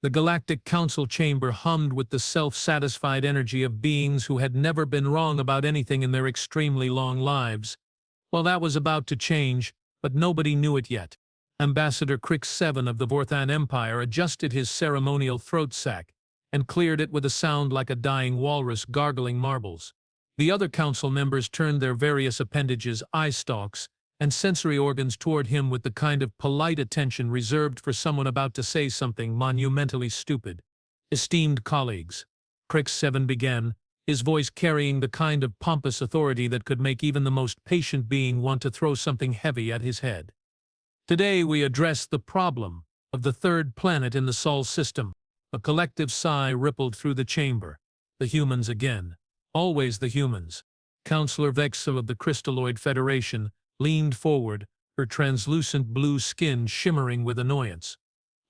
The Galactic Council chamber hummed with the self-satisfied energy of beings who had never been wrong about anything in their extremely long lives. Well, that was about to change, but nobody knew it yet. Ambassador Crix 7 of the Vorthan Empire adjusted his ceremonial throat sac and cleared it with a sound like a dying walrus gargling marbles. The other council members turned their various appendages, eye stalks, and sensory organs toward him with the kind of polite attention reserved for someone about to say something monumentally stupid. Esteemed colleagues, Crix 7 began, his voice carrying the kind of pompous authority that could make even the most patient being want to throw something heavy at his head. Today we address the problem of the third planet in the Sol system. A collective sigh rippled through the chamber. The humans again. Always the humans. Counselor Vexel of the Crystalloid Federation leaned forward, her translucent blue skin shimmering with annoyance.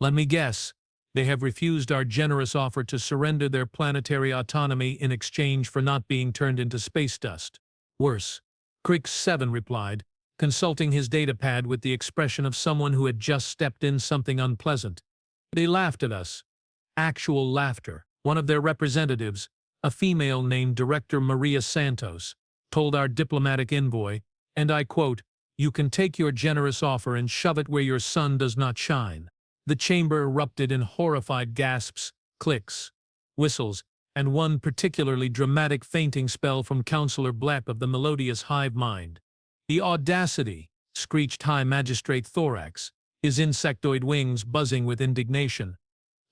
Let me guess, they have refused our generous offer to surrender their planetary autonomy in exchange for not being turned into space dust. Worse, Crix 7 replied, consulting his datapad with the expression of someone who had just stepped in something unpleasant. They laughed at us. Actual laughter. One of their representatives, a female named Director Maria Santos, told our diplomatic envoy, and I quote, "You can take your generous offer and shove it where your sun does not shine." The chamber erupted in horrified gasps, clicks, whistles, and one particularly dramatic fainting spell from Counselor Blepp of the melodious hive mind. "The audacity!" screeched High Magistrate Thorax, his insectoid wings buzzing with indignation.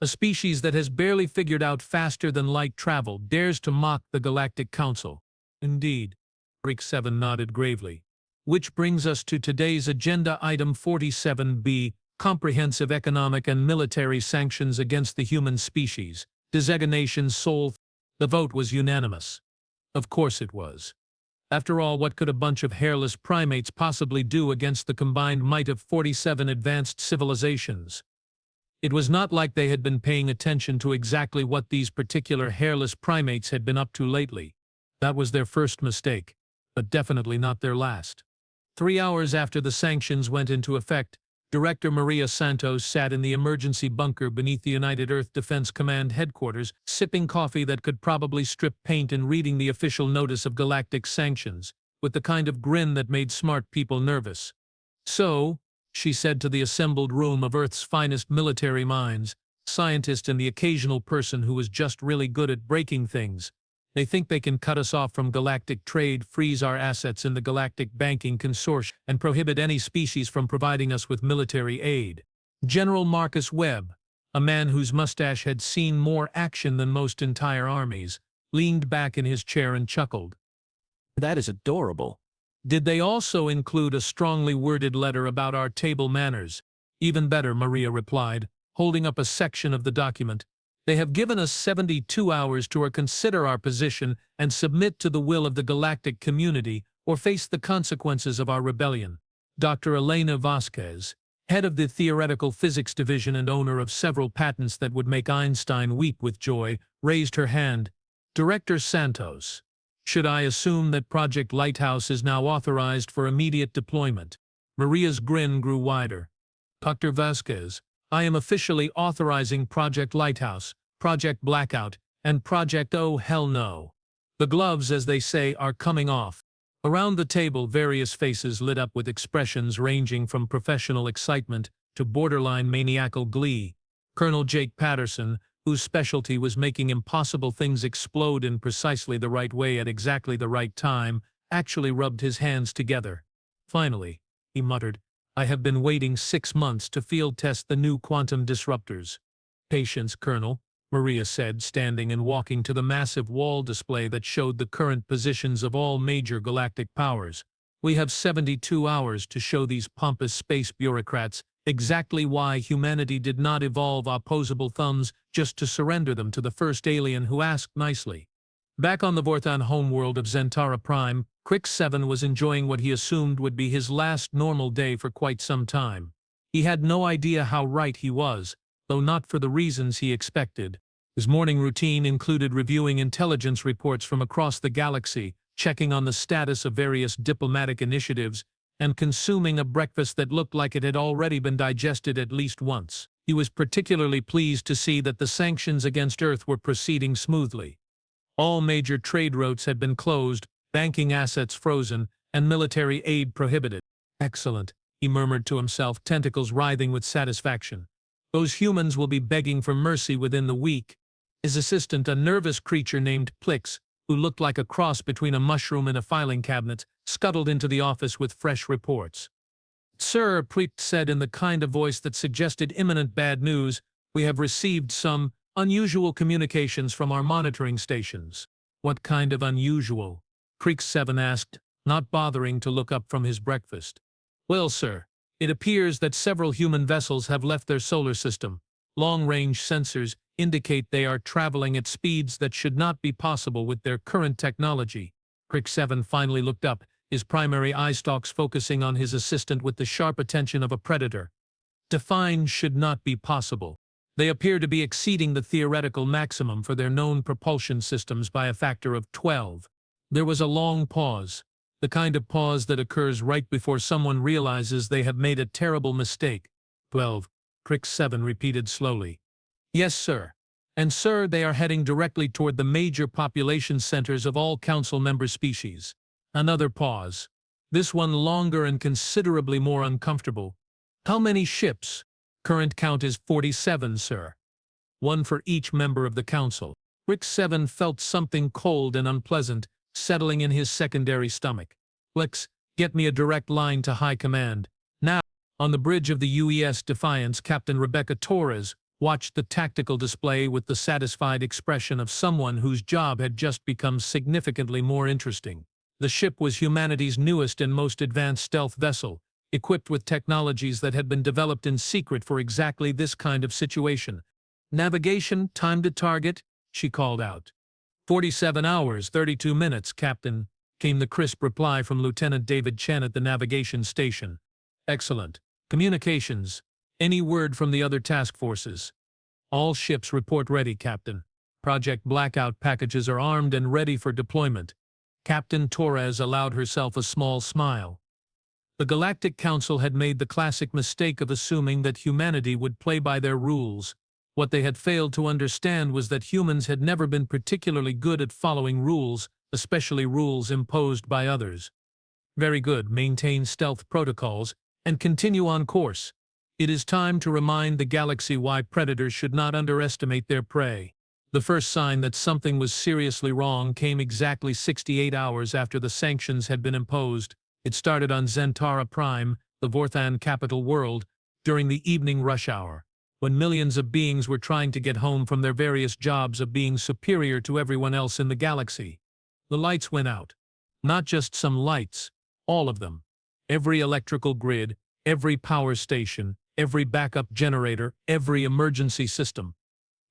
"A species that has barely figured out faster than light travel dares to mock the Galactic Council." "Indeed," Crix 7 nodded gravely. Which brings us to today's agenda item 47B, Comprehensive Economic and Military Sanctions Against the Human Species, Designation Sol. The vote was unanimous. Of course it was. After all, what could a bunch of hairless primates possibly do against the combined might of 47 advanced civilizations? It was not like they had been paying attention to exactly what these particular hairless primates had been up to lately. That was their first mistake, but definitely not their last. 3 hours after the sanctions went into effect, Director Maria Santos sat in the emergency bunker beneath the United Earth Defense Command headquarters, sipping coffee that could probably strip paint and reading the official notice of Galactic Sanctions, with the kind of grin that made smart people nervous. "So," she said to the assembled room of Earth's finest military minds, scientists and the occasional person who was just really good at breaking things, "they think they can cut us off from galactic trade, freeze our assets in the Galactic Banking Consortium, and prohibit any species from providing us with military aid." General Marcus Webb, a man whose mustache had seen more action than most entire armies, leaned back in his chair and chuckled. That is adorable. "Did they also include a strongly worded letter about our table manners?" "Even better," Maria replied, holding up a section of the document. "They have given us 72 hours to reconsider our position and submit to the will of the galactic community or face the consequences of our rebellion." Dr. Elena Vasquez, head of the Theoretical Physics Division and owner of several patents that would make Einstein weep with joy, raised her hand. "Director Santos, should I assume that Project Lighthouse is now authorized for immediate deployment?" Maria's grin grew wider. "Dr. Vasquez, I am officially authorizing Project Lighthouse, Project Blackout, and Project Oh Hell No. The gloves, as they say, are coming off." Around the table, various faces lit up with expressions ranging from professional excitement to borderline maniacal glee. Colonel Jake Patterson, whose specialty was making impossible things explode in precisely the right way at exactly the right time, actually rubbed his hands together. "Finally," he muttered, "I have been waiting 6 months to field test the new quantum disruptors." "Patience, Colonel," Maria said, standing and walking to the massive wall display that showed the current positions of all major galactic powers. "We have 72 hours to show these pompous space bureaucrats exactly why humanity did not evolve opposable thumbs just to surrender them to the first alien who asked nicely." Back on the Vorthan homeworld of Zentara Prime, Crix 7 was enjoying what he assumed would be his last normal day for quite some time. He had no idea how right he was, though not for the reasons he expected. His morning routine included reviewing intelligence reports from across the galaxy, checking on the status of various diplomatic initiatives, and consuming a breakfast that looked like it had already been digested at least once. He was particularly pleased to see that the sanctions against Earth were proceeding smoothly. All major trade routes had been closed, banking assets frozen, and military aid prohibited. Excellent, he murmured to himself, tentacles writhing with satisfaction. Those humans will be begging for mercy within the week. His assistant, a nervous creature named Plix, who looked like a cross between a mushroom and a filing cabinet, scuttled into the office with fresh reports. Sir, Plix said in the kind of voice that suggested imminent bad news, we have received some unusual communications from our monitoring stations. What kind of unusual? Creek 7 asked, not bothering to look up from his breakfast. Well, sir, it appears that several human vessels have left their solar system. Long-range sensors indicate they are traveling at speeds that should not be possible with their current technology. Creek 7 finally looked up, his primary eye stalks focusing on his assistant with the sharp attention of a predator. Define should not be possible. They appear to be exceeding the theoretical maximum for their known propulsion systems by a factor of 12. There was a long pause, the kind of pause that occurs right before someone realizes they have made a terrible mistake. 12. Crick 7 repeated slowly. Yes, sir. And sir, they are heading directly toward the major population centers of all council member species. Another pause. This one longer and considerably more uncomfortable. How many ships? Current count is 47, sir. One for each member of the council. Rick 7 felt something cold and unpleasant settling in his secondary stomach. Lex, get me a direct line to High Command. Now, on the bridge of the UES Defiance, Captain Rebecca Torres watched the tactical display with the satisfied expression of someone whose job had just become significantly more interesting. The ship was humanity's newest and most advanced stealth vessel, equipped with technologies that had been developed in secret for exactly this kind of situation. Navigation, time to target, she called out. 47 hours, 32 minutes, Captain, came the crisp reply from Lieutenant David Chen at the navigation station. Excellent. Communications. Any word from the other task forces? All ships report ready, Captain. Project Blackout packages are armed and ready for deployment. Captain Torres allowed herself a small smile. The Galactic Council had made the classic mistake of assuming that humanity would play by their rules. What they had failed to understand was that humans had never been particularly good at following rules, especially rules imposed by others. Very good, maintain stealth protocols, and continue on course. It is time to remind the galaxy why predators should not underestimate their prey. The first sign that something was seriously wrong came exactly 68 hours after the sanctions had been imposed. It started on Zentara Prime, the Vorthan capital world, during the evening rush hour, when millions of beings were trying to get home from their various jobs of being superior to everyone else in the galaxy. The lights went out. Not just some lights, all of them. Every electrical grid, every power station, every backup generator, every emergency system.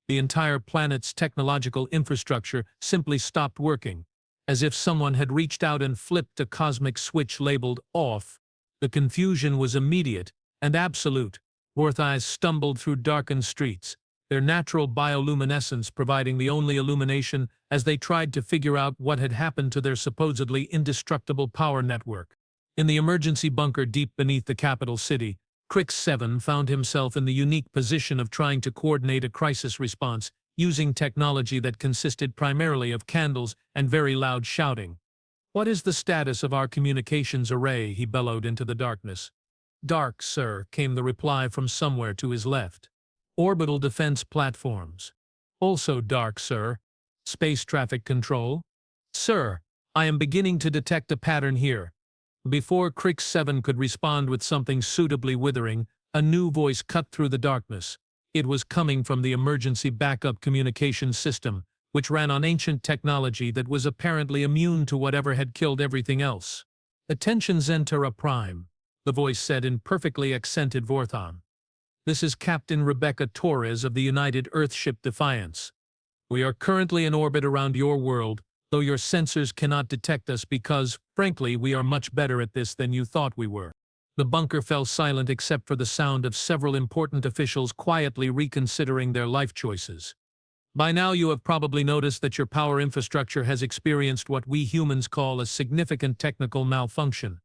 The entire planet's technological infrastructure simply stopped working, as if someone had reached out and flipped a cosmic switch labeled off. The confusion was immediate and absolute. Vorthis stumbled through darkened streets, their natural bioluminescence providing the only illumination as they tried to figure out what had happened to their supposedly indestructible power network. In the emergency bunker deep beneath the capital city, Crick 7 found himself in the unique position of trying to coordinate a crisis response using technology that consisted primarily of candles and very loud shouting. What is the status of our communications array? He bellowed into the darkness. Dark, sir, came the reply from somewhere to his left. Orbital defense platforms. Also dark, sir. Space traffic control. Sir, I am beginning to detect a pattern here. Before Crick 7 could respond with something suitably withering, a new voice cut through the darkness. It was coming from the emergency backup communications system, which ran on ancient technology that was apparently immune to whatever had killed everything else. Attention Zentara Prime, the voice said in perfectly accented Vorthon. This is Captain Rebecca Torres of the United Earthship Defiance. We are currently in orbit around your world, though your sensors cannot detect us because, frankly, we are much better at this than you thought we were. The bunker fell silent except for the sound of several important officials quietly reconsidering their life choices. By now you have probably noticed that your power infrastructure has experienced what we humans call a significant technical malfunction.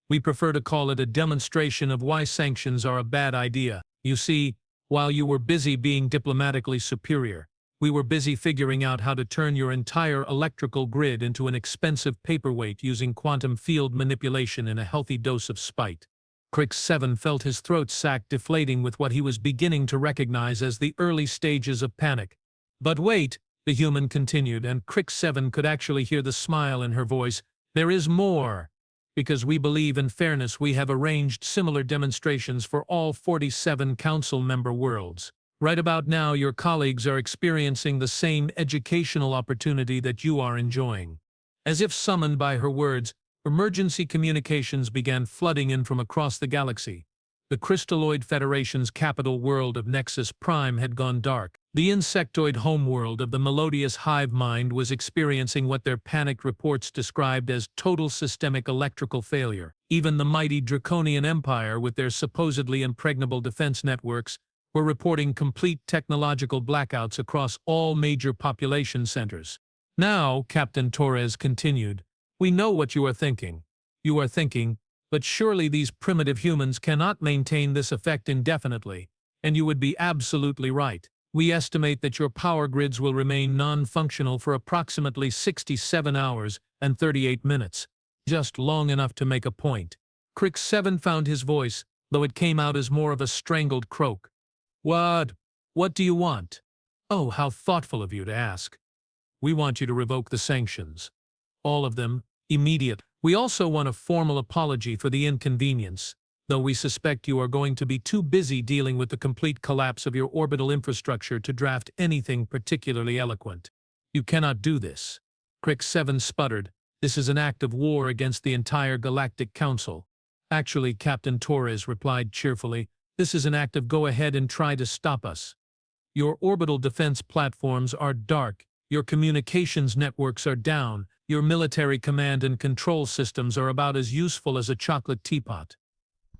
We prefer to call it a demonstration of why sanctions are a bad idea. You see, While you were busy being diplomatically superior, we were busy figuring out how to turn your entire electrical grid into an expensive paperweight using quantum field manipulation and a healthy dose of spite. Crix 7 felt his throat sac deflating with what he was beginning to recognize as the early stages of panic. But wait, the human continued, and Crix 7 could actually hear the smile in her voice. There is more. Because we believe in fairness, we have arranged similar demonstrations for all 47 council member worlds. Right about now, your colleagues are experiencing the same educational opportunity that you are enjoying. As if summoned by her words, emergency communications began flooding in from across the galaxy. The Crystalloid Federation's capital world of Nexus Prime had gone dark. The insectoid homeworld of the melodious hive mind was experiencing what their panicked reports described as total systemic electrical failure. Even the mighty Draconian Empire, with their supposedly impregnable defense networks, were reporting complete technological blackouts across all major population centers. Now, Captain Torres continued, we know what you are thinking. You are thinking, but surely these primitive humans cannot maintain this effect indefinitely, and you would be absolutely right. We estimate that your power grids will remain non-functional for approximately 67 hours and 38 minutes, just long enough to make a point. Crix 7 found his voice, though it came out as more of a strangled croak. What? What do you want? Oh, how thoughtful of you to ask. We want you to revoke the sanctions. All of them, immediate. We also want a formal apology for the inconvenience, though we suspect you are going to be too busy dealing with the complete collapse of your orbital infrastructure to draft anything particularly eloquent. You cannot do this. Crix 7 sputtered. This is an act of war against the entire Galactic Council. Actually, Captain Torres replied cheerfully, this is an act of go ahead and try to stop us. Your orbital defense platforms are dark, your communications networks are down, your military command and control systems are about as useful as a chocolate teapot.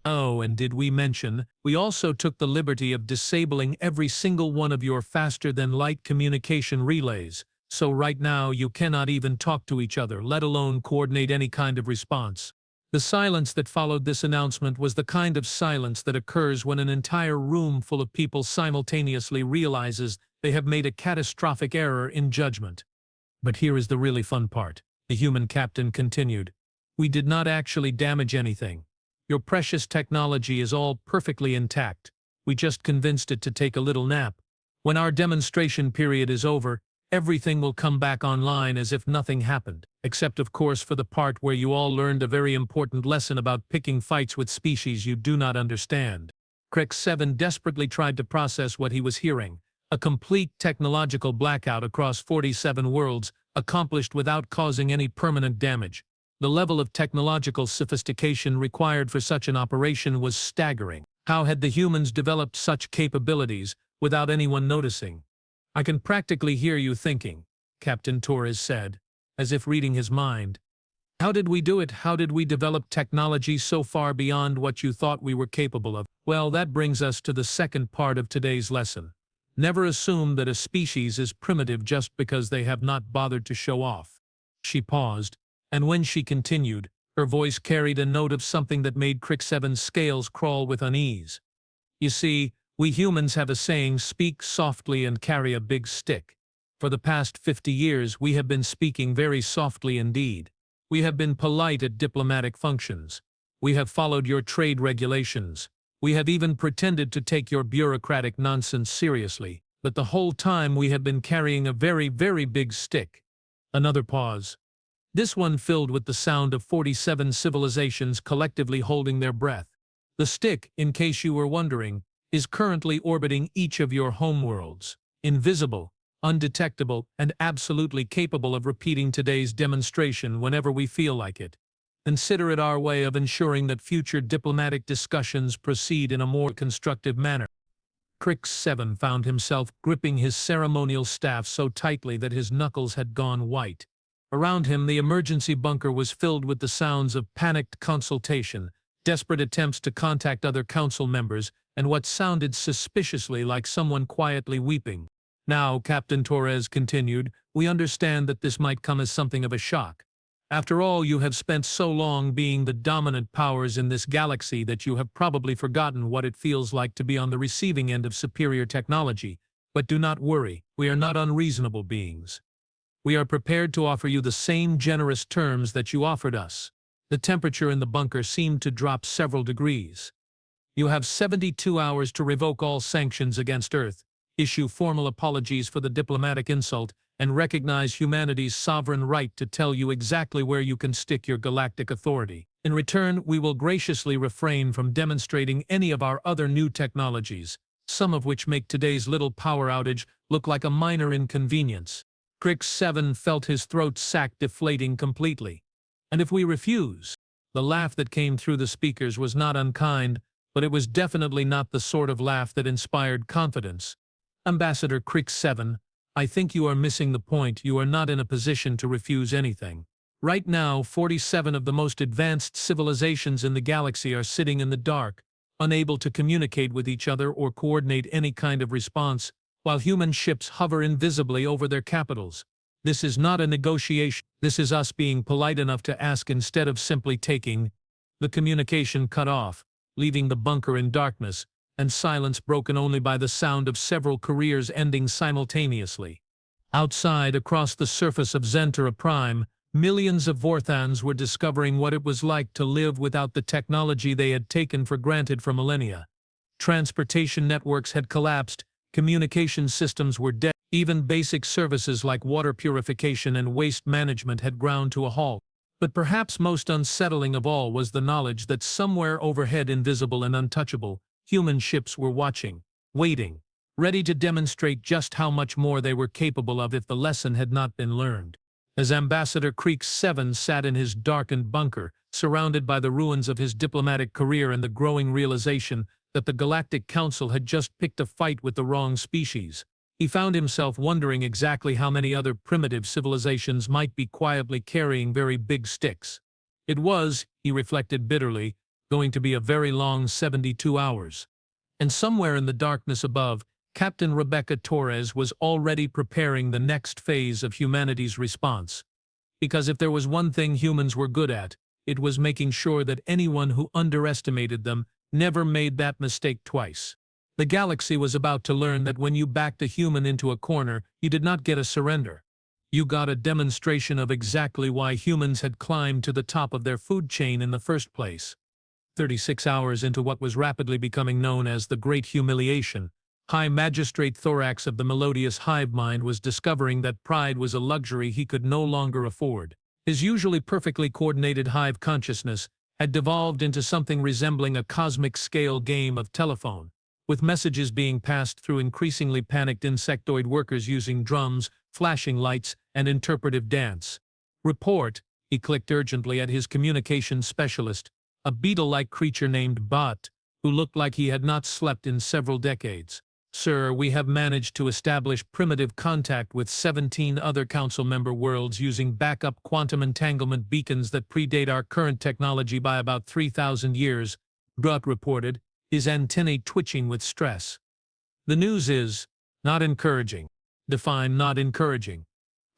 Oh, and did we mention, we also took the liberty of disabling every single one of your faster-than-light communication relays, so right now you cannot even talk to each other, let alone coordinate any kind of response. The silence that followed this announcement was the kind of silence that occurs when an entire room full of people simultaneously realizes they have made a catastrophic error in judgment. But here is the really fun part, the human captain continued. We did not actually damage anything. Your precious technology is all perfectly intact. We just convinced it to take a little nap. When our demonstration period is over, everything will come back online as if nothing happened, except of course for the part where you all learned a very important lesson about picking fights with species you do not understand. Crix 7 desperately tried to process what he was hearing. A complete technological blackout across 47 worlds, accomplished without causing any permanent damage. The level of technological sophistication required for such an operation was staggering. How had the humans developed such capabilities without anyone noticing? I can practically hear you thinking, Captain Torres said, as if reading his mind. How did we do it? How did we develop technology so far beyond what you thought we were capable of? Well, that brings us to the second part of today's lesson. Never assume that a species is primitive just because they have not bothered to show off. She paused, and when she continued, her voice carried a note of something that made Crix 7's scales crawl with unease. You see, we humans have a saying, speak softly and carry a big stick. For the past 50 years, we have been speaking very softly indeed. We have been polite at diplomatic functions. We have followed your trade regulations. We have even pretended to take your bureaucratic nonsense seriously, but the whole time we have been carrying a very, very big stick. Another pause. This one filled with the sound of 47 civilizations collectively holding their breath. The stick, in case you were wondering, is currently orbiting each of your homeworlds, invisible, undetectable, and absolutely capable of repeating today's demonstration whenever we feel like it. Consider it our way of ensuring that future diplomatic discussions proceed in a more constructive manner. Crix 7 found himself gripping his ceremonial staff so tightly that his knuckles had gone white. Around him, the emergency bunker was filled with the sounds of panicked consultation, desperate attempts to contact other council members, and what sounded suspiciously like someone quietly weeping. Now, Captain Torres continued, we understand that this might come as something of a shock. After all, you have spent so long being the dominant powers in this galaxy that you have probably forgotten what it feels like to be on the receiving end of superior technology. But do not worry, we are not unreasonable beings. We are prepared to offer you the same generous terms that you offered us. The temperature in the bunker seemed to drop several degrees. You have 72 hours to revoke all sanctions against Earth, issue formal apologies for the diplomatic insult, and recognize humanity's sovereign right to tell you exactly where you can stick your galactic authority. In return, we will graciously refrain from demonstrating any of our other new technologies, some of which make today's little power outage look like a minor inconvenience. Crix 7 felt his throat sac deflating completely. And if we refuse? The laugh that came through the speakers was not unkind, but it was definitely not the sort of laugh that inspired confidence. Ambassador Crix 7, I think you are missing the point. You are not in a position to refuse anything. Right now, 47 of the most advanced civilizations in the galaxy are sitting in the dark, unable to communicate with each other or coordinate any kind of response, while human ships hover invisibly over their capitals. This is not a negotiation. This is us being polite enough to ask instead of simply taking. The communication cut off, leaving the bunker in darkness, and silence broken only by the sound of several careers ending simultaneously. Outside, across the surface of Zentara Prime, millions of Vorthans were discovering what it was like to live without the technology they had taken for granted for millennia. Transportation networks had collapsed, communication systems were dead, even basic services like water purification and waste management had ground to a halt. But perhaps most unsettling of all was the knowledge that somewhere overhead, invisible and untouchable, human ships were watching, waiting, ready to demonstrate just how much more they were capable of if the lesson had not been learned. As Ambassador Crix 7 sat in his darkened bunker, surrounded by the ruins of his diplomatic career and the growing realization that the Galactic Council had just picked a fight with the wrong species, he found himself wondering exactly how many other primitive civilizations might be quietly carrying very big sticks. It was, he reflected bitterly, going to be a very long 72 hours. And somewhere in the darkness above, Captain Rebecca Torres was already preparing the next phase of humanity's response. Because if there was one thing humans were good at, it was making sure that anyone who underestimated them never made that mistake twice. The galaxy was about to learn that when you backed a human into a corner, you did not get a surrender. You got a demonstration of exactly why humans had climbed to the top of their food chain in the first place. 36 hours into what was rapidly becoming known as the Great Humiliation, High Magistrate Thorax of the melodious hive mind was discovering that pride was a luxury he could no longer afford. His usually perfectly coordinated hive consciousness had devolved into something resembling a cosmic-scale game of telephone, with messages being passed through increasingly panicked insectoid workers using drums, flashing lights, and interpretive dance. Report, he clicked urgently at his communications specialist, a beetle-like creature named Bot, who looked like he had not slept in several decades. Sir, we have managed to establish primitive contact with 17 other Council member worlds using backup quantum entanglement beacons that predate our current technology by about 3,000 years, Bot reported, his antennae twitching with stress. The news is not encouraging. Define not encouraging,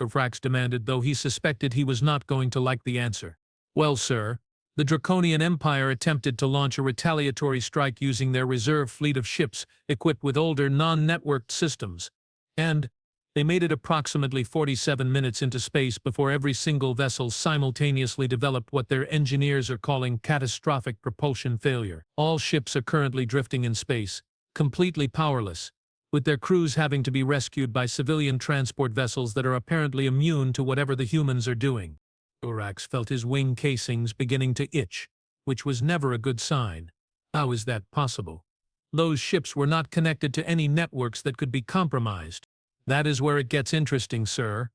Frax demanded, though he suspected he was not going to like the answer. Well, sir, the Draconian Empire attempted to launch a retaliatory strike using their reserve fleet of ships equipped with older, non-networked systems, and they made it approximately 47 minutes into space before every single vessel simultaneously developed what their engineers are calling catastrophic propulsion failure. All ships are currently drifting in space, completely powerless, with their crews having to be rescued by civilian transport vessels that are apparently immune to whatever the humans are doing. Thorax felt his wing casings beginning to itch, which was never a good sign. How is that possible? Those ships were not connected to any networks that could be compromised. That is where it gets interesting, sir.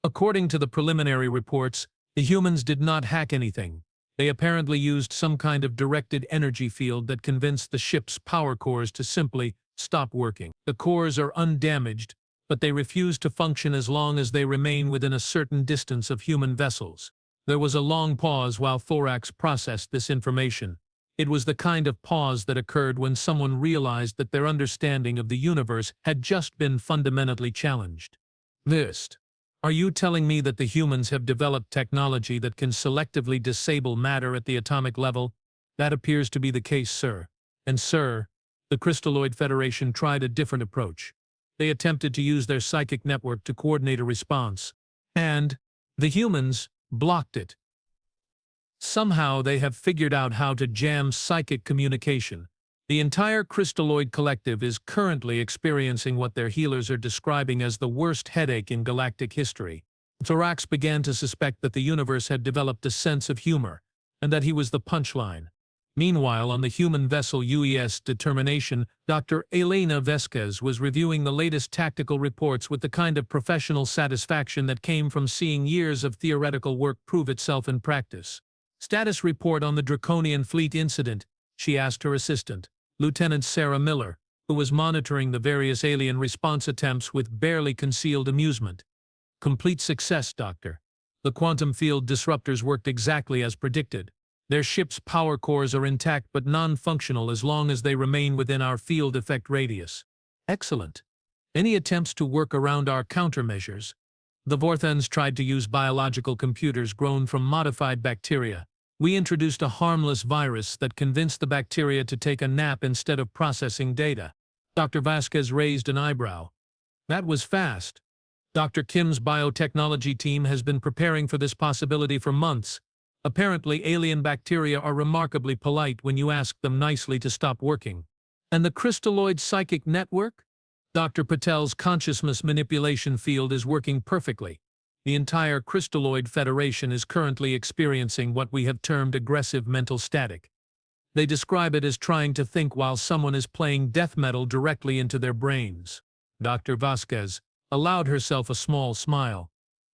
According to the preliminary reports, the humans did not hack anything. They apparently used some kind of directed energy field that convinced the ship's power cores to simply stop working. The cores are undamaged, but they refuse to function as long as they remain within a certain distance of human vessels. There was a long pause while Thorax processed this information. It was the kind of pause that occurred when someone realized that their understanding of the universe had just been fundamentally challenged. This, Are you telling me that the humans have developed technology that can selectively disable matter at the atomic level? That appears to be the case, sir. And sir, the Crystalloid Federation tried a different approach. They attempted to use their psychic network to coordinate a response. And the humans blocked it. Somehow they have figured out how to jam psychic communication. The entire Crystalloid Collective is currently experiencing what their healers are describing as the worst headache in galactic history. Thorax began to suspect that the universe had developed a sense of humor, and that he was the punchline. Meanwhile, on the human vessel UES Determination, Dr. Elena Vesquez was reviewing the latest tactical reports with the kind of professional satisfaction that came from seeing years of theoretical work prove itself in practice. Status report on the Draconian Fleet incident, she asked her assistant, Lieutenant Sarah Miller, who was monitoring the various alien response attempts with barely concealed amusement. Complete success, Doctor. The quantum field disruptors worked exactly as predicted. Their ship's power cores are intact but non-functional as long as they remain within our field effect radius. Excellent. Any attempts to work around our countermeasures? The Vorthens tried to use biological computers grown from modified bacteria. We introduced a harmless virus that convinced the bacteria to take a nap instead of processing data. Dr. Vasquez raised an eyebrow. That was fast. Dr. Kim's biotechnology team has been preparing for this possibility for months. Apparently, alien bacteria are remarkably polite when you ask them nicely to stop working. And the crystalloid psychic network? Dr. Patel's consciousness manipulation field is working perfectly. The entire Crystalloid Federation is currently experiencing what we have termed aggressive mental static. They describe it as trying to think while someone is playing death metal directly into their brains. Dr. Vasquez allowed herself a small smile.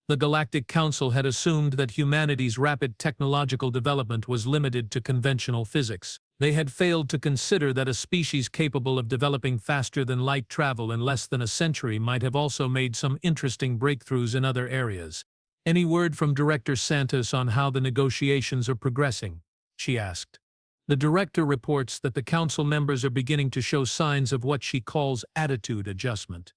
The Galactic Council had assumed that humanity's rapid technological development was limited to conventional physics. They had failed to consider that a species capable of developing faster than light travel in less than a century might have also made some interesting breakthroughs in other areas. Any word from Director Santos on how the negotiations are progressing? She asked. The director reports that the council members are beginning to show signs of what she calls attitude adjustment.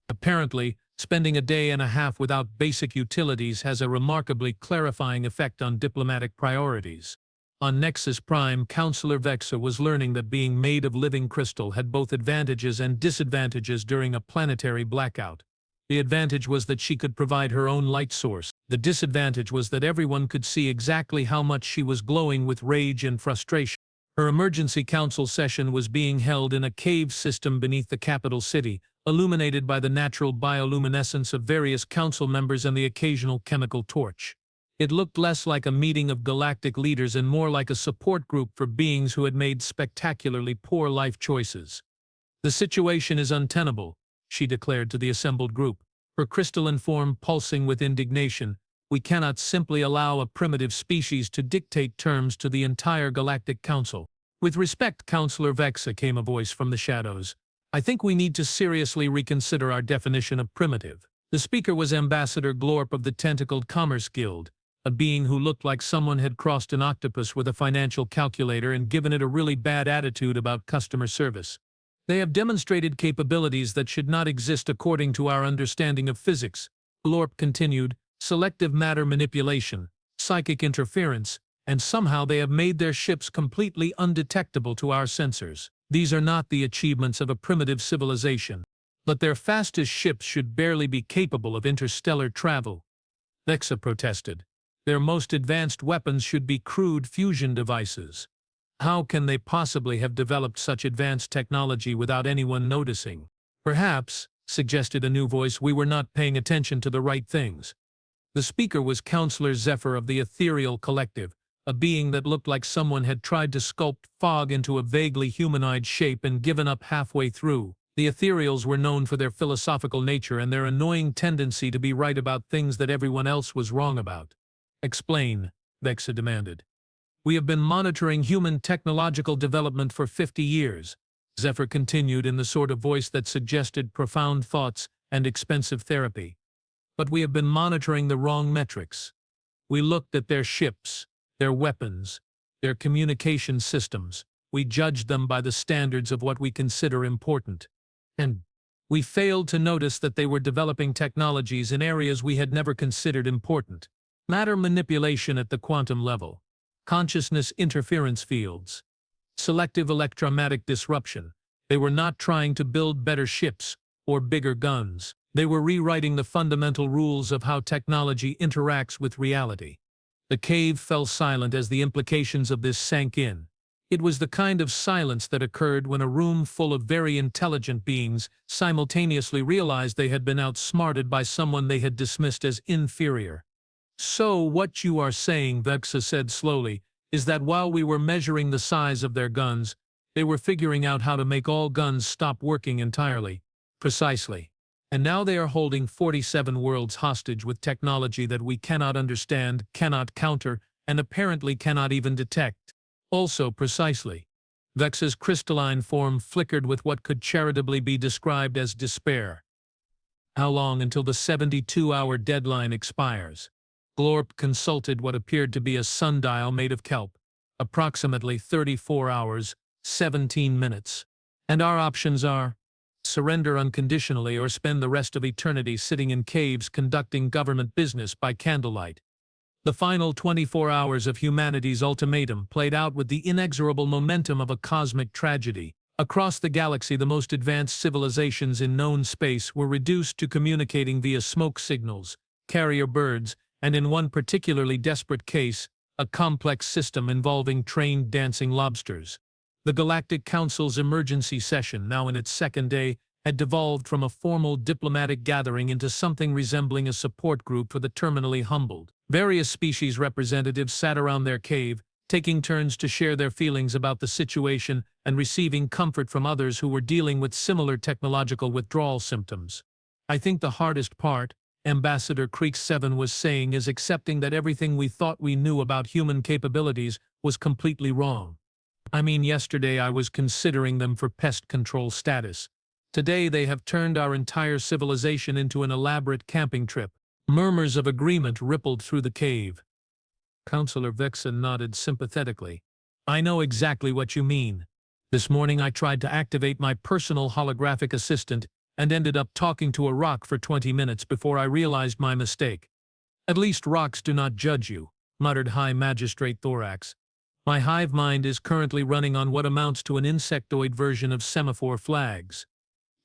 Apparently, spending a day and a half without basic utilities has a remarkably clarifying effect on diplomatic priorities. On Nexus Prime, Counselor Vexa was learning that being made of living crystal had both advantages and disadvantages during a planetary blackout. The advantage was that she could provide her own light source. The disadvantage was that everyone could see exactly how much she was glowing with rage and frustration. Her emergency council session was being held in a cave system beneath the capital city, illuminated by the natural bioluminescence of various council members and the occasional chemical torch. It looked less like a meeting of galactic leaders and more like a support group for beings who had made spectacularly poor life choices. The situation is untenable, she declared to the assembled group, her crystalline form pulsing with indignation. We cannot simply allow a primitive species to dictate terms to the entire Galactic Council. With respect, Counselor Vexa, came a voice from the shadows. I think we need to seriously reconsider our definition of primitive. The speaker was Ambassador Glorp of the Tentacled Commerce Guild, a being who looked like someone had crossed an octopus with a financial calculator and given it a really bad attitude about customer service. They have demonstrated capabilities that should not exist according to our understanding of physics, Glorp continued, selective matter manipulation, psychic interference, and somehow they have made their ships completely undetectable to our sensors. These are not the achievements of a primitive civilization, but their fastest ships should barely be capable of interstellar travel. Vexa protested. Their most advanced weapons should be crude fusion devices. How can they possibly have developed such advanced technology without anyone noticing? Perhaps, suggested a new voice, we were not paying attention to the right things. The speaker was Counselor Zephyr of the Ethereal Collective, a being that looked like someone had tried to sculpt fog into a vaguely humanoid shape and given up halfway through. The Ethereals were known for their philosophical nature and their annoying tendency to be right about things that everyone else was wrong about. Explain, Vexa demanded. We have been monitoring human technological development for 50 years, Zephyr continued in the sort of voice that suggested profound thoughts and expensive therapy. But we have been monitoring the wrong metrics. We looked at their ships, their weapons, their communication systems. We judged them by the standards of what we consider important. And We failed to notice that they were developing technologies in areas we had never considered important. Matter manipulation at the quantum level, consciousness interference fields, selective electromagnetic disruption. They were not trying to build better ships or bigger guns. They were rewriting the fundamental rules of how technology interacts with reality. The cave fell silent as the implications of this sank in. It was the kind of silence that occurred when a room full of very intelligent beings simultaneously realized they had been outsmarted by someone they had dismissed as inferior. "So what you are saying," Vexa said slowly, "is that while we were measuring the size of their guns, they were figuring out how to make all guns stop working entirely." "Precisely. And now they are holding 47 worlds hostage with technology that we cannot understand, cannot counter, and apparently cannot even detect." "Also precisely." Vex's crystalline form flickered with what could charitably be described as despair. "How long until the 72-hour deadline expires?" Glorp consulted what appeared to be a sundial made of kelp. "Approximately 34 hours, 17 minutes. And our options are surrender unconditionally or spend the rest of eternity sitting in caves conducting government business by candlelight." The final 24 hours of humanity's ultimatum played out with the inexorable momentum of a cosmic tragedy. Across the galaxy, the most advanced civilizations in known space were reduced to communicating via smoke signals, carrier birds, and in one particularly desperate case, a complex system involving trained dancing lobsters. The Galactic Council's emergency session, now in its second day, had devolved from a formal diplomatic gathering into something resembling a support group for the terminally humbled. Various species representatives sat around their cave, taking turns to share their feelings about the situation and receiving comfort from others who were dealing with similar technological withdrawal symptoms. "I think the hardest part," Ambassador Creek 7 was saying, "is accepting that everything we thought we knew about human capabilities was completely wrong. I mean, yesterday I was considering them for pest control status. Today they have turned our entire civilization into an elaborate camping trip." Murmurs of agreement rippled through the cave. Counselor Vexa nodded sympathetically. "I know exactly what you mean. This morning I tried to activate my personal holographic assistant and ended up talking to a rock for 20 minutes before I realized my mistake." "At least rocks do not judge you," muttered High Magistrate Thorax. "My hive mind is currently running on what amounts to an insectoid version of semaphore flags.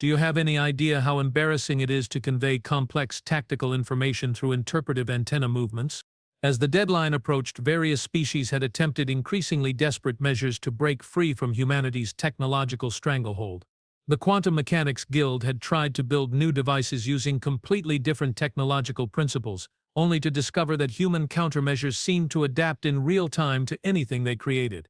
Do you have any idea how embarrassing it is to convey complex tactical information through interpretive antenna movements?" As the deadline approached, various species had attempted increasingly desperate measures to break free from humanity's technological stranglehold. The Quantum Mechanics Guild had tried to build new devices using completely different technological principles, only to discover that human countermeasures seemed to adapt in real time to anything they created.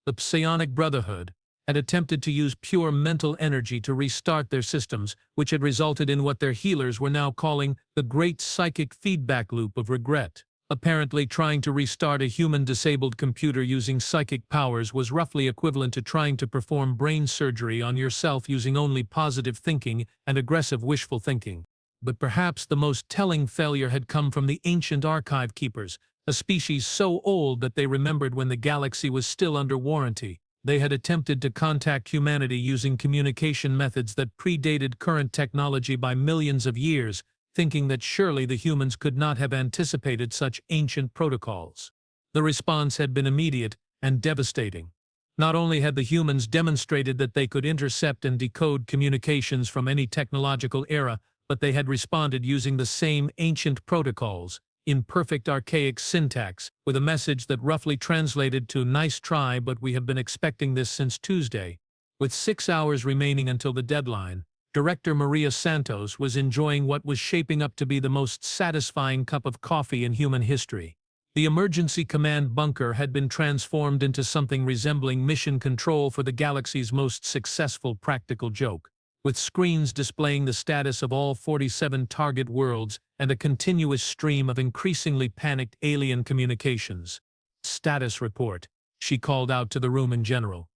The Psionic Brotherhood had attempted to use pure mental energy to restart their systems, which had resulted in what their healers were now calling the Great Psychic Feedback Loop of Regret. Apparently, trying to restart a human-disabled computer using psychic powers was roughly equivalent to trying to perform brain surgery on yourself using only positive thinking and aggressive wishful thinking. But perhaps the most telling failure had come from the ancient archive keepers, a species so old that they remembered when the galaxy was still under warranty. They had attempted to contact humanity using communication methods that predated current technology by millions of years, thinking that surely the humans could not have anticipated such ancient protocols. The response had been immediate and devastating. Not only had the humans demonstrated that they could intercept and decode communications from any technological era, but they had responded using the same ancient protocols, in perfect archaic syntax, with a message that roughly translated to "nice try, but we have been expecting this since Tuesday." With 6 hours remaining until the deadline, Director Maria Santos was enjoying what was shaping up to be the most satisfying cup of coffee in human history. The emergency command bunker had been transformed into something resembling mission control for the galaxy's most successful practical joke, with screens displaying the status of all 47 target worlds and a continuous stream of increasingly panicked alien communications. "Status report," she called out to the room in general.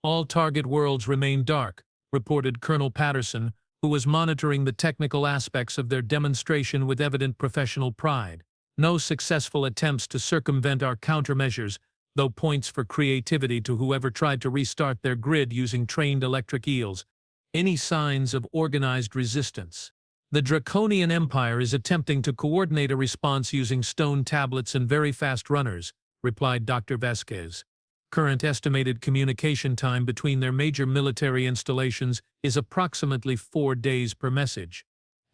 "All target worlds remain dark," reported Colonel Patterson, who was monitoring the technical aspects of their demonstration with evident professional pride. "No successful attempts to circumvent our countermeasures, though points for creativity to whoever tried to restart their grid using trained electric eels. any signs of organized resistance. The Draconian Empire is attempting to coordinate a response using stone tablets and very fast runners, replied Dr. Vasquez. Current estimated communication time between their major military installations is approximately 4 days per message.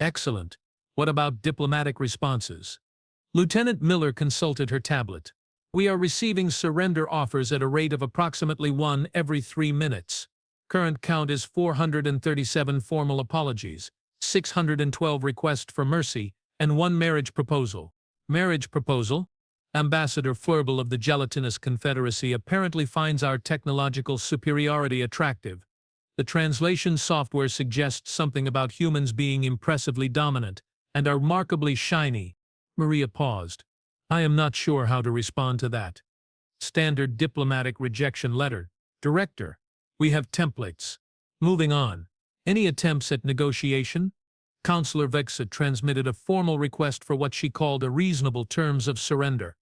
Excellent. What about diplomatic responses? Lieutenant Miller consulted her tablet. We are receiving surrender offers at a rate of approximately 1 every 3 minutes. Current count is 437 formal apologies, 612 requests for mercy, and 1 marriage proposal. Marriage proposal? Ambassador Flerbel of the Gelatinous Confederacy apparently finds our technological superiority attractive. The translation software suggests something about humans being impressively dominant and are remarkably shiny. Maria paused. I am not sure how to respond to that. Standard diplomatic rejection letter. Director. We have templates. Moving on. Any attempts at negotiation? Counselor Vexa transmitted a formal request for what she called a reasonable terms of surrender.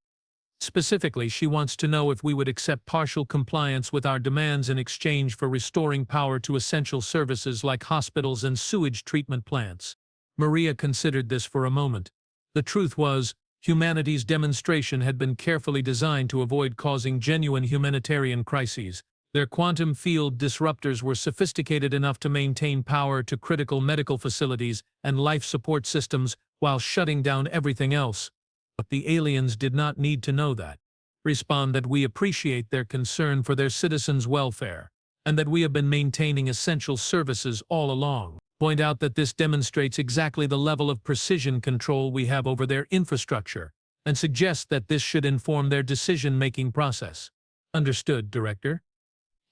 Specifically, she wants to know if we would accept partial compliance with our demands in exchange for restoring power to essential services like hospitals and sewage treatment plants. Maria considered this for a moment. The truth was, humanity's demonstration had been carefully designed to avoid causing genuine humanitarian crises. Their quantum field disruptors were sophisticated enough to maintain power to critical medical facilities and life support systems while shutting down everything else. But the aliens did not need to know that. Respond that we appreciate their concern for their citizens' welfare, and that we have been maintaining essential services all along. Point out that this demonstrates exactly the level of precision control we have over their infrastructure, and suggest that this should inform their decision-making process. Understood, Director.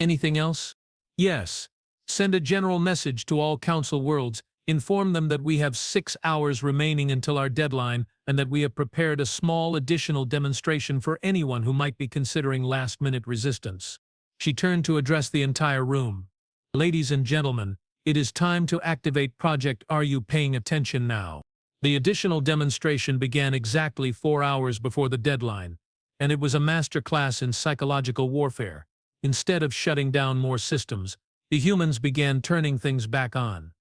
Anything else? Yes. Send a general message to all Council worlds. Inform them that we have 6 hours remaining until our deadline and that we have prepared a small additional demonstration for anyone who might be considering last-minute resistance. She turned to address the entire room. Ladies and gentlemen, it is time to activate Project Are You Paying Attention Now? The additional demonstration began exactly 4 hours before the deadline, and it was a masterclass in psychological warfare. Instead of shutting down more systems, the humans began turning things back on.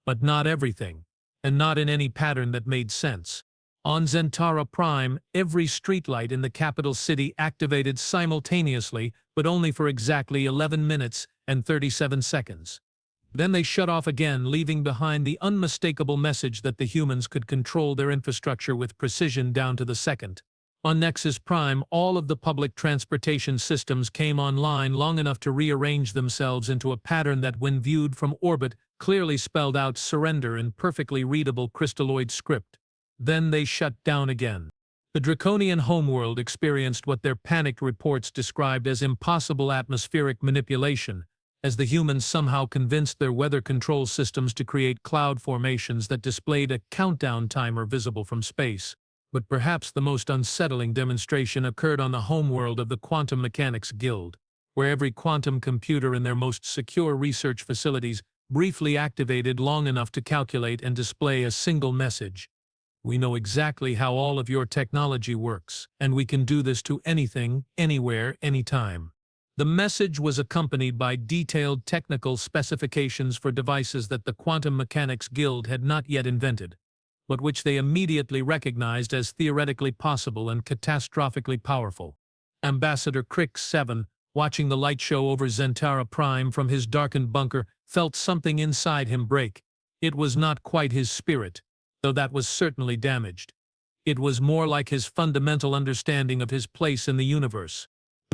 But not everything, and not in any pattern that made sense. On Zentara Prime, every streetlight in the capital city activated simultaneously, but only for exactly 11 minutes and 37 seconds. Then they shut off again, leaving behind the unmistakable message that the humans could control their infrastructure with precision down to the second. On Nexus Prime, all of the public transportation systems came online long enough to rearrange themselves into a pattern that, when viewed from orbit, clearly spelled out surrender in perfectly readable crystalloid script. Then they shut down again. The Draconian homeworld experienced what their panicked reports described as impossible atmospheric manipulation, as the humans somehow convinced their weather control systems to create cloud formations that displayed a countdown timer visible from space. But perhaps the most unsettling demonstration occurred on the homeworld of the Quantum Mechanics Guild, where every quantum computer in their most secure research facilities briefly activated long enough to calculate and display a single message. We know exactly how all of your technology works, and we can do this to anything, anywhere, anytime. The message was accompanied by detailed technical specifications for devices that the Quantum Mechanics Guild had not yet invented, but which they immediately recognized as theoretically possible and catastrophically powerful. Ambassador Crick 7, watching the light show over Zentara Prime from his darkened bunker, felt something inside him break. It was not quite his spirit, though that was certainly damaged. It was more like his fundamental understanding of his place in the universe.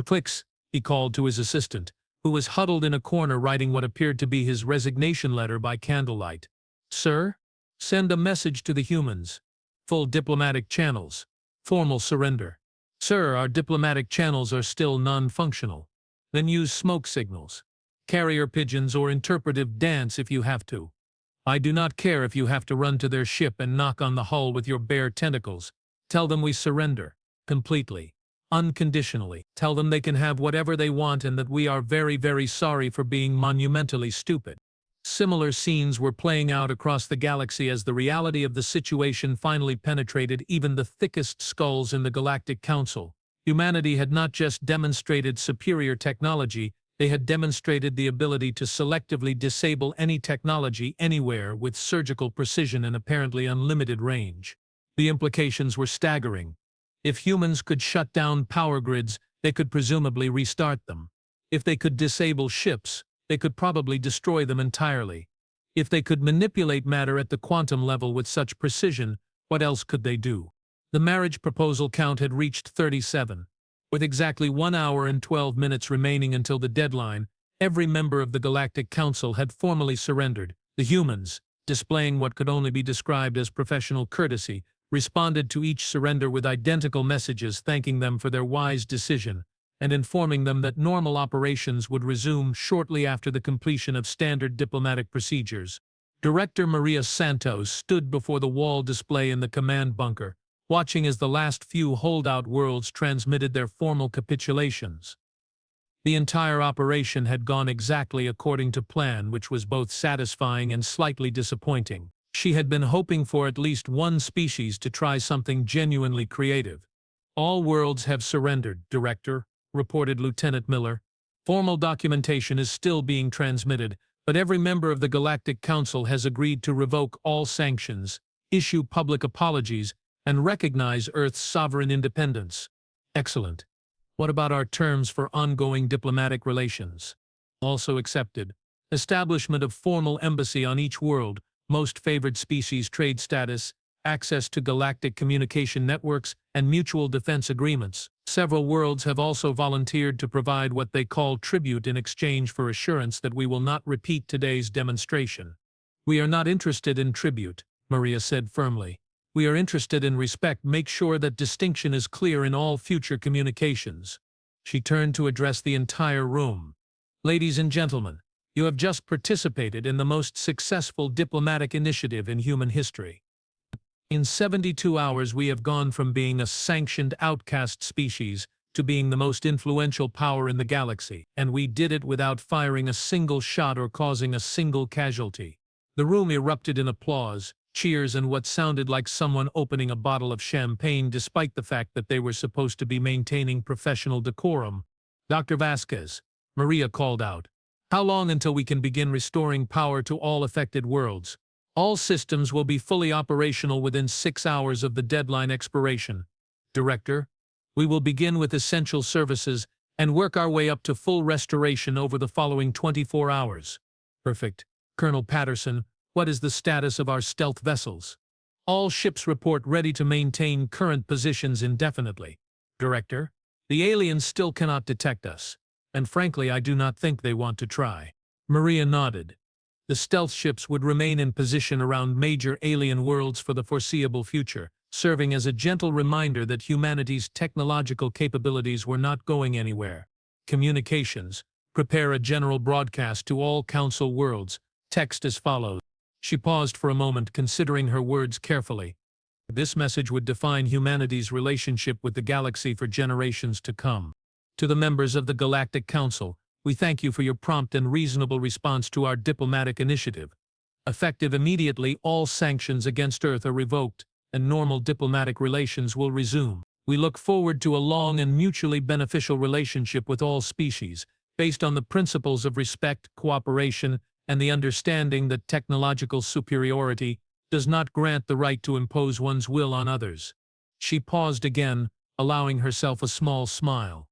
"Clicks," he called to his assistant, who was huddled in a corner writing what appeared to be his resignation letter by candlelight. "Sir? Send a message to the humans. Full diplomatic channels. Formal surrender." "Sir, our diplomatic channels are still non-functional." "Then use smoke signals. Carrier pigeons or interpretive dance if you have to. I do not care if you have to run to their ship and knock on the hull with your bare tentacles. Tell them we surrender. Completely. Unconditionally. Tell them they can have whatever they want and that we are very, very sorry for being monumentally stupid." Similar scenes were playing out across the galaxy as the reality of the situation finally penetrated even the thickest skulls in the Galactic Council. Humanity had not just demonstrated superior technology, They had demonstrated the ability to selectively disable any technology anywhere with surgical precision and apparently unlimited range. The implications were staggering. If humans could shut down power grids, they could presumably restart them. If they could disable ships, they could probably destroy them entirely. If they could manipulate matter at the quantum level with such precision, what else could they do? The marriage proposal count had reached 37. With exactly 1 hour and 12 minutes remaining until the deadline, every member of the Galactic Council had formally surrendered. The humans, displaying what could only be described as professional courtesy, responded to each surrender with identical messages thanking them for their wise decision and informing them that normal operations would resume shortly after the completion of standard diplomatic procedures. Director Maria Santos stood before the wall display in the command bunker, watching as the last few holdout worlds transmitted their formal capitulations. The entire operation had gone exactly according to plan, which was both satisfying and slightly disappointing. She had been hoping for at least one species to try something genuinely creative. "All worlds have surrendered, Director," reported Lieutenant Miller. "Formal documentation is still being transmitted, but every member of the Galactic Council has agreed to revoke all sanctions, issue public apologies, and recognize Earth's sovereign independence." "Excellent. What about our terms for ongoing diplomatic relations?" "Also accepted. Establishment of formal embassy on each world, most favored species trade status, access to galactic communication networks, and mutual defense agreements. Several worlds have also volunteered to provide what they call tribute in exchange for assurance that we will not repeat today's demonstration." "We are not interested in tribute," Maria said firmly. "We are interested in respect. Make sure that distinction is clear in all future communications." She turned to address the entire room. "Ladies and gentlemen, you have just participated in the most successful diplomatic initiative in human history. In 72 hours we have gone from being a sanctioned outcast species to being the most influential power in the galaxy, and we did it without firing a single shot or causing a single casualty." The room erupted in applause, cheers, and what sounded like someone opening a bottle of champagne despite the fact that they were supposed to be maintaining professional decorum. "Dr. Vasquez," Maria called out, "how long until we can begin restoring power to all affected worlds?" "All systems will be fully operational within 6 hours of the deadline expiration, Director. We will begin with essential services and work our way up to full restoration over the following 24 hours. "Perfect. Colonel Patterson, what is the status of our stealth vessels?" "All ships report ready to maintain current positions indefinitely, Director. The aliens still cannot detect us, and frankly I do not think they want to try." Maria nodded. The stealth ships would remain in position around major alien worlds for the foreseeable future, serving as a gentle reminder that humanity's technological capabilities were not going anywhere. "Communications. Prepare a general broadcast to all Council worlds. Text as follows." She paused for a moment, considering her words carefully. This message would define humanity's relationship with the galaxy for generations to come. "To the members of the Galactic Council, we thank you for your prompt and reasonable response to our diplomatic initiative. Effective immediately, all sanctions against Earth are revoked, and normal diplomatic relations will resume. We look forward to a long and mutually beneficial relationship with all species, based on the principles of respect, cooperation, and the understanding that technological superiority does not grant the right to impose one's will on others." She paused again, allowing herself a small smile.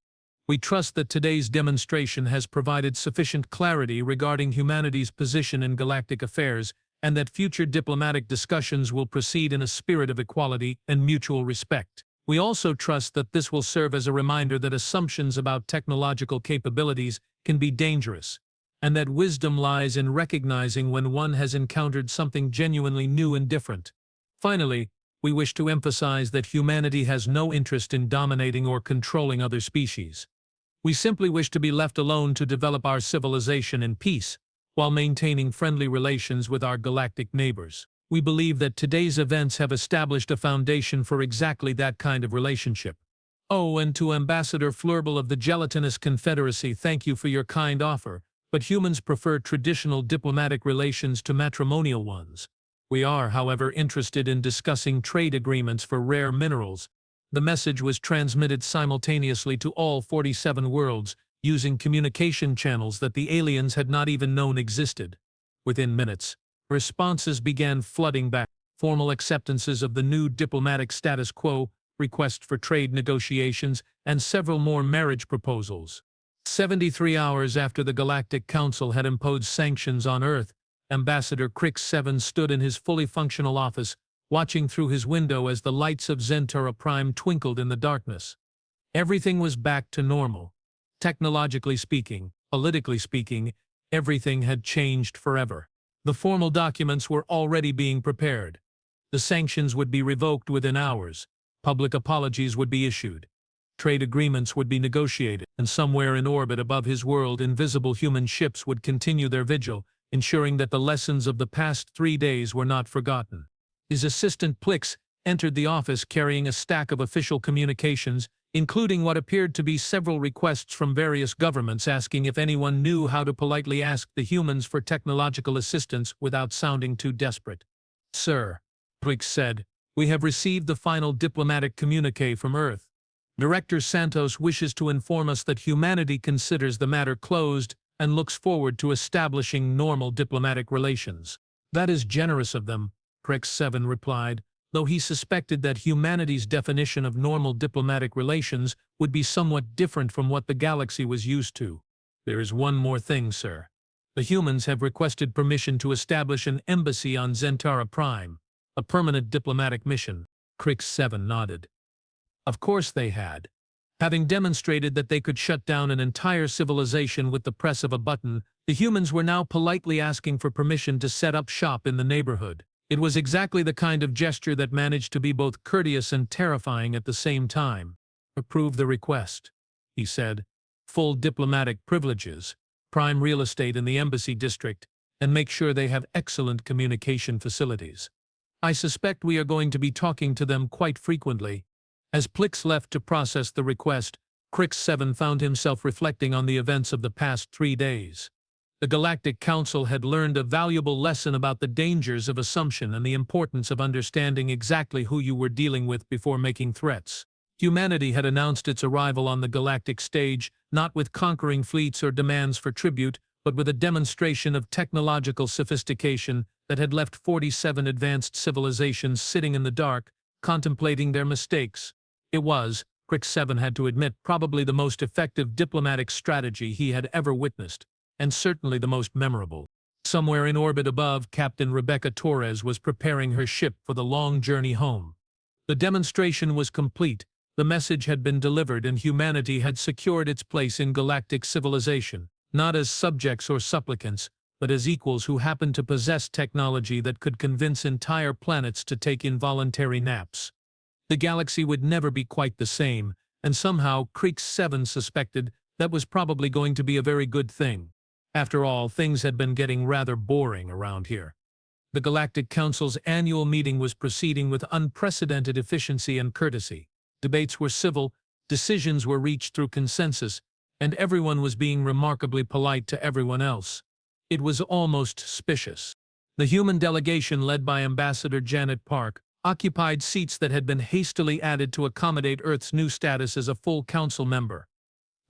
"We trust that today's demonstration has provided sufficient clarity regarding humanity's position in galactic affairs, and that future diplomatic discussions will proceed in a spirit of equality and mutual respect. We also trust that this will serve as a reminder that assumptions about technological capabilities can be dangerous, and that wisdom lies in recognizing when one has encountered something genuinely new and different. Finally, we wish to emphasize that humanity has no interest in dominating or controlling other species. We simply wish to be left alone to develop our civilization in peace, while maintaining friendly relations with our galactic neighbors. We believe that today's events have established a foundation for exactly that kind of relationship. Oh, and to Ambassador Fleurbel of the Gelatinous Confederacy, thank you for your kind offer, but humans prefer traditional diplomatic relations to matrimonial ones. We are, however, interested in discussing trade agreements for rare minerals. The message was transmitted simultaneously to all 47 worlds, using communication channels that the aliens had not even known existed. Within minutes, responses began flooding back. Formal acceptances of the new diplomatic status quo, requests for trade negotiations, and several more marriage proposals. 73 hours after the Galactic Council had imposed sanctions on Earth, Ambassador Krix-7 stood in his fully functional office, watching through his window as the lights of Zentara Prime twinkled in the darkness. Everything was back to normal. Technologically speaking, politically speaking, everything had changed forever. The formal documents were already being prepared. The sanctions would be revoked within hours. Public apologies would be issued. Trade agreements would be negotiated, and somewhere in orbit above his world, invisible human ships would continue their vigil, ensuring that the lessons of the past 3 days were not forgotten. His assistant Plix entered the office carrying a stack of official communications, including what appeared to be several requests from various governments asking if anyone knew how to politely ask the humans for technological assistance without sounding too desperate. "Sir," Plix said, "we have received the final diplomatic communique from Earth. Director Santos wishes to inform us that humanity considers the matter closed and looks forward to establishing normal diplomatic relations." "That is generous of them," Krix-7 replied, though he suspected that humanity's definition of normal diplomatic relations would be somewhat different from what the galaxy was used to. "There is one more thing, sir. The humans have requested permission to establish an embassy on Zentara Prime, a permanent diplomatic mission." Krix-7 nodded. Of course they had. Having demonstrated that they could shut down an entire civilization with the press of a button, the humans were now politely asking for permission to set up shop in the neighborhood. It was exactly the kind of gesture that managed to be both courteous and terrifying at the same time. "Approve the request," he said. "Full diplomatic privileges, prime real estate in the embassy district, and make sure they have excellent communication facilities. I suspect we are going to be talking to them quite frequently." As Plix left to process the request, Krix-7 found himself reflecting on the events of the past 3 days. The Galactic Council had learned a valuable lesson about the dangers of assumption and the importance of understanding exactly who you were dealing with before making threats. Humanity had announced its arrival on the galactic stage, not with conquering fleets or demands for tribute, but with a demonstration of technological sophistication that had left 47 advanced civilizations sitting in the dark, contemplating their mistakes. It was, Krix-7 had to admit, probably the most effective diplomatic strategy he had ever witnessed, and certainly the most memorable. Somewhere in orbit above, Captain Rebecca Torres was preparing her ship for the long journey home. The demonstration was complete, the message had been delivered, and humanity had secured its place in galactic civilization, not as subjects or supplicants, but as equals who happened to possess technology that could convince entire planets to take involuntary naps. The galaxy would never be quite the same, and somehow Krix-7 suspected that was probably going to be a very good thing. After all, things had been getting rather boring around here. The Galactic Council's annual meeting was proceeding with unprecedented efficiency and courtesy. Debates were civil, decisions were reached through consensus, and everyone was being remarkably polite to everyone else. It was almost suspicious. The human delegation led by Ambassador Janet Park occupied seats that had been hastily added to accommodate Earth's new status as a full council member.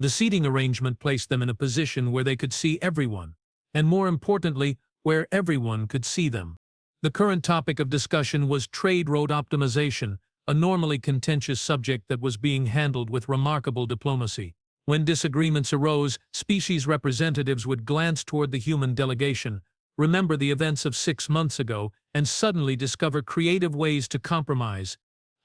The seating arrangement placed them in a position where they could see everyone, and more importantly, where everyone could see them. The current topic of discussion was trade road optimization, a normally contentious subject that was being handled with remarkable diplomacy. When disagreements arose, species representatives would glance toward the human delegation, remember the events of 6 months ago, and suddenly discover creative ways to compromise.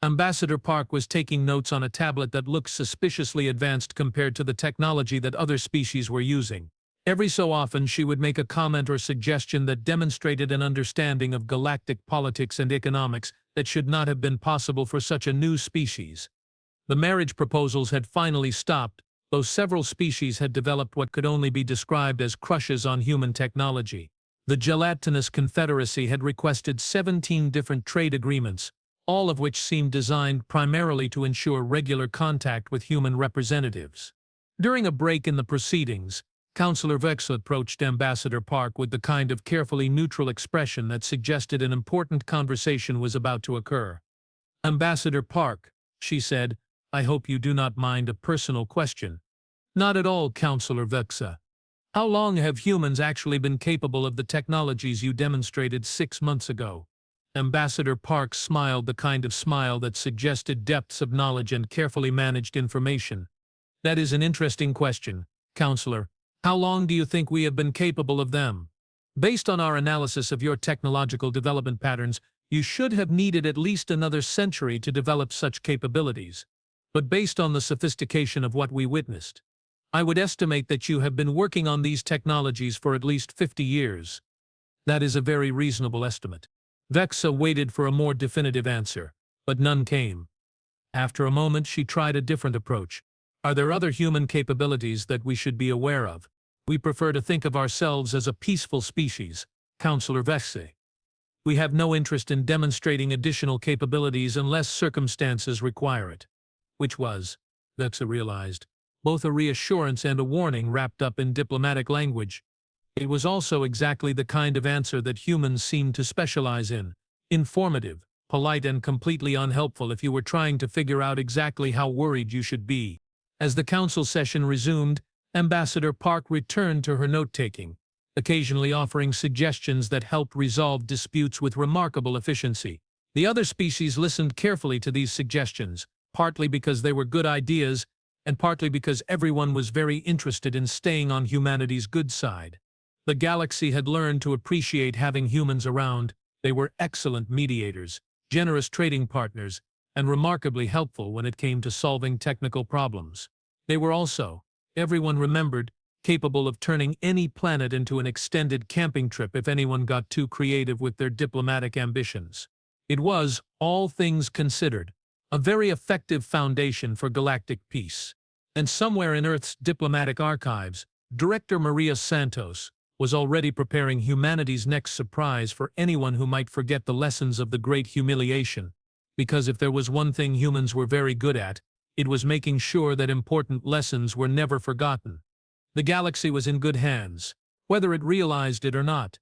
Ambassador Park was taking notes on a tablet that looked suspiciously advanced compared to the technology that other species were using. Every so often she would make a comment or suggestion that demonstrated an understanding of galactic politics and economics that should not have been possible for such a new species. The marriage proposals had finally stopped, though several species had developed what could only be described as crushes on human technology. The Gelatinous Confederacy had requested 17 different trade agreements, all of which seemed designed primarily to ensure regular contact with human representatives. During a break in the proceedings, Councillor Vex approached Ambassador Park with the kind of carefully neutral expression that suggested an important conversation was about to occur. "Ambassador Park," she said, "I hope you do not mind a personal question. Not at all, Counselor Vexa. How long have humans actually been capable of the technologies you demonstrated 6 months ago? Ambassador Park smiled the kind of smile that suggested depths of knowledge and carefully managed information. That is an interesting question, Counselor. How long do you think we have been capable of them? Based on our analysis of your technological development patterns, you should have needed at least another century to develop such capabilities. But based on the sophistication of what we witnessed, I would estimate that you have been working on these technologies for at least 50 years. That is a very reasonable estimate. Vexa waited for a more definitive answer, but none came. After a moment, she tried a different approach. Are there other human capabilities that we should be aware of? We prefer to think of ourselves as a peaceful species, Counselor Vexa. We have no interest in demonstrating additional capabilities unless circumstances require it. Which was, Vexa realized, both a reassurance and a warning wrapped up in diplomatic language. It was also exactly the kind of answer that humans seem to specialize in: informative, polite, and completely unhelpful if you were trying to figure out exactly how worried you should be. As the council session resumed, Ambassador Park returned to her note-taking, occasionally offering suggestions that helped resolve disputes with remarkable efficiency. The other species listened carefully to these suggestions, partly because they were good ideas, and partly because everyone was very interested in staying on humanity's good side. The galaxy had learned to appreciate having humans around. They were excellent mediators, generous trading partners, and remarkably helpful when it came to solving technical problems. They were also, everyone remembered, capable of turning any planet into an extended camping trip if anyone got too creative with their diplomatic ambitions. It was, all things considered, a very effective foundation for galactic peace. And somewhere in Earth's diplomatic archives, Director Maria Santos was already preparing humanity's next surprise for anyone who might forget the lessons of the Great Humiliation. Because if there was one thing humans were very good at, it was making sure that important lessons were never forgotten. The galaxy was in good hands, whether it realized it or not.